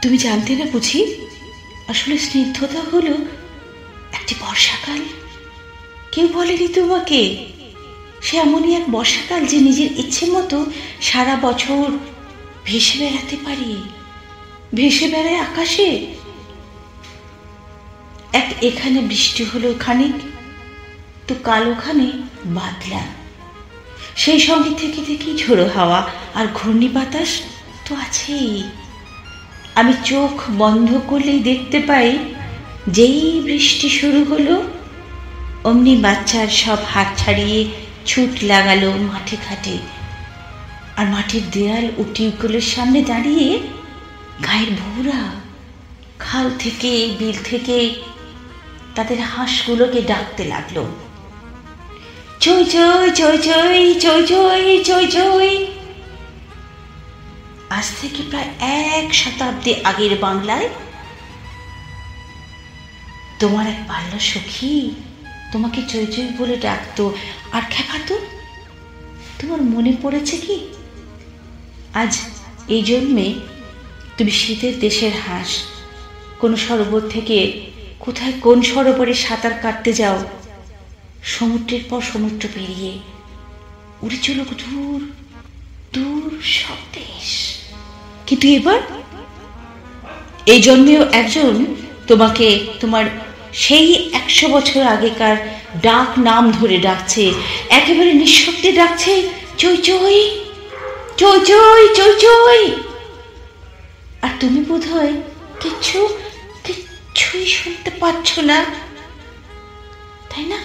তুমি জানতে না বুঝি? আসলে স্নিগ্ধতা হলো একটি বর্ষাকাল। কেউ বলেনি তোমাকে? সে এমনই এক বর্ষাকাল যে নিজের ইচ্ছে মতো সারা বছর ভেসে বেড়াতে পারি, ভেসে বেড়ায় আকাশে। এখানে বৃষ্টি হলো খানিক, তো কাল ওখানে বাদলা, সেই সঙ্গে থেকে থেকে ঝোড়ো হাওয়া আর ঘূর্ণি বাতাস তো আছেই। আমি চোখ বন্ধ করলেই দেখতে পাই, যেই বৃষ্টি শুরু হলো অমনি বাচ্চার সব হাত ছাড়িয়ে ছুট লাগালো মাঠে ঘাটে। আর মাঠের দেয়াল ও টিউবওয়েলের সামনে দাঁড়িয়ে গায়ের ভৌরা খাল থেকে বিল থেকে তাদের হাঁসগুলোকে ডাকতে লাগলো, চই চই চই চই চই চই চই চই। আজ থেকে প্রায় 1 শতাব্দী আগের বাংলায় তোমার এক বাল্য সখী তোমাকে চই চই বলে ডাকতো আর খেপাতো। তোমার মনে পড়েছে কি? আজ এই জন্মে তুমি শীতের দেশের হাঁস, কোন সরোবর থেকে কোথায় কোন সরোবরে সাঁতার কাটতে যাও, সমুদ্রের পর সমুদ্র পেরিয়ে উড়ে চলো দূর দূর সব দেশ। কিন্তু এবার এই জন্মেও একজন তোমাকে তোমার সেই 100 বছর আগেকার ডাক নাম ধরে ডাকছে, একেবারে নিঃশব্দে ডাকছে, চই চই চই চই চই চই। আর তুমি বোধহয় কিছুই শুনতে পাচ্ছ না, তাই না?